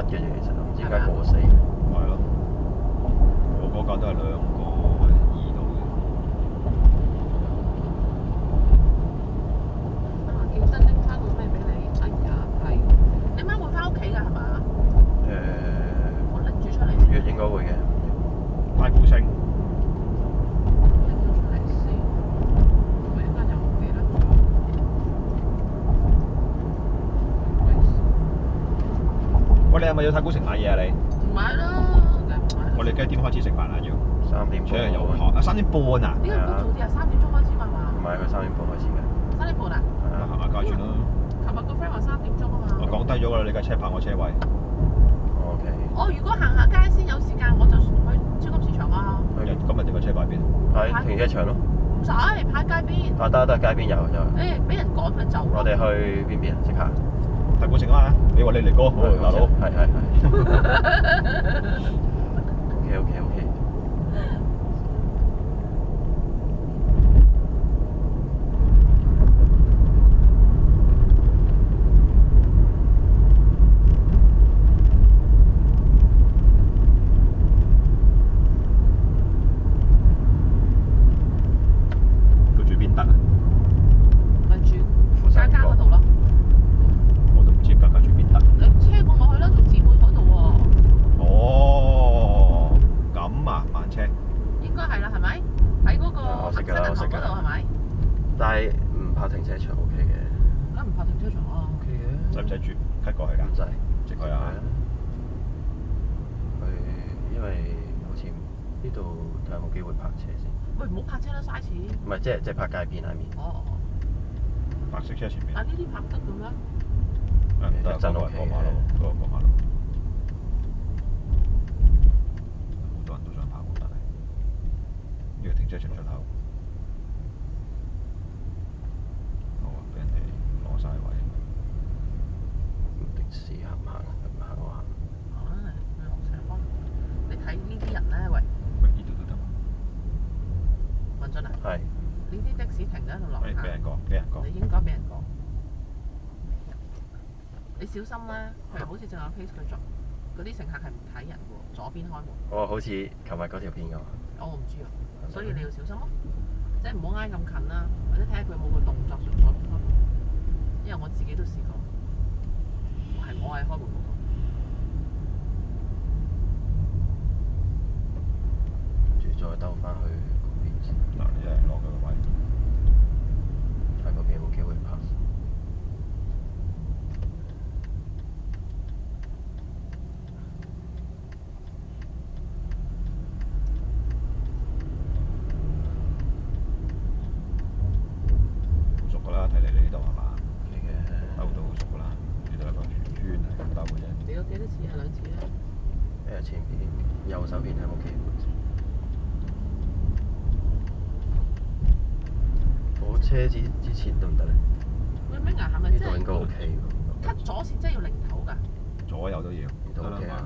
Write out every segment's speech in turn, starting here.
嘅啫，其實唔知點解過4。係咯，我嗰間都係2個2度嘅。記得拎翻個咩俾你？哎呀，係。你媽會翻屋企㗎係嘛？我拎住出嚟5月應該會嘅。太古城。拎咗出嚟先。我一間又唔記得咗。喂，你係咪要太古城買嘢啊？你？唔買啦，梗係唔買啦。我哋幾點開始食飯啊？要3點半。出嚟有學啊！3點半啊？點解唔早啲啊？3點鐘開始嘛嘛。唔係佢3點半開始嘅。3點半啊？係啊，行下街轉啦。琴日個 friend 話3點鐘啊嘛。我講低咗㗎啦，你架車泊我車位。OK。我如果行下街先有時間，我就去超級市場啊。今日點解車擺邊？喺停車場咯。唔使擺街邊。啊得，街邊有就。俾人趕佢走。我哋去邊邊啊？即刻。太古城啊！你話你嚟過，大佬。係。OK。佢住邊得啊？咪住家家嗰度咯。我都唔知家家住邊得。你車過我去啦，做姊妹嗰度喎。哦，咁啊，慢車。應該係啦，係咪？喺嗰個恒生銀行嗰度係咪？但係唔怕停車場 OK 嘅。梗唔怕停車場啦。 OK 嘅。使唔使住 cut 過去㗎？唔使。直去啊！因為好似呢度睇下有冇機會泊車先。喂，唔好泊車啦，嘥錢。唔係，即係泊街邊下面。哦。白色車前面。但呢啲泊得嘅咩？得真過 OK 馬路，過馬路。好多人都想泊，但係呢個停車場出口。好啊，俾人哋攞晒位。的士行唔行啊？唔行我行。唉，落車幫你睇呢啲人咧，喂，喂，呢度都得嘛？文俊啊，係。呢啲的士停咗喺度落俾人講，你應該俾人講。你小心啦，譬如好似正有 case 佢撞，嗰啲乘客係唔睇人喎，左邊開門。我好似琴日嗰條片咁。我唔知啊，所以你要小心咯，即係唔好挨咁近啦，或者睇下佢有冇個動作上左邊開門，因為我自己都試過，我係開門嗰個。跟住再兜翻去嗰邊先。嗱，你一係攞佢個位。睇嗰邊有冇機會泊。熟㗎啦，睇嚟你呢度係嘛？ OK 嘅。兜到好熟㗎啦，呢度一個圈係咁兜嘅啫。你有幾多次啊？2次啊？前邊右手邊睇有冇機會？火車之前得唔得咧？喂，咩啊？係咪即係呢度應該 OK 喎。 cut 左線真係要擰頭㗎？左右都要。都 OK 啊。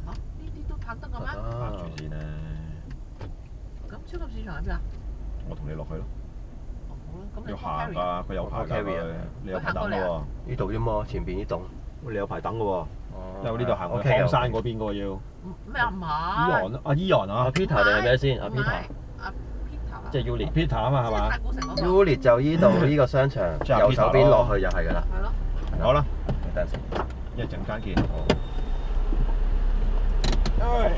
嚇，呢啲都拍得嘅咩？拍住先啦。咁超級市場喺邊啊？我同你落去咯。哦，好啦，咁你要 call 行 Carry 㗎，佢有排等㗎。你有排等㗎喎。呢度啫嘛，前邊呢棟。你有排等㗎喎。因為呢度行去 OK 康山嗰邊嗰個要。咩啊？唔係。Eon 啊。阿 Peter 定係咩先？阿 唔係 Peter。阿 Peter。即係 Uli。 Peter 啊嘛係嘛太古城嗰個。 Uli 就依度呢個商場即係右手邊落去就係㗎啦。係咯。好啦，等陣先。一陣間見。好。唉。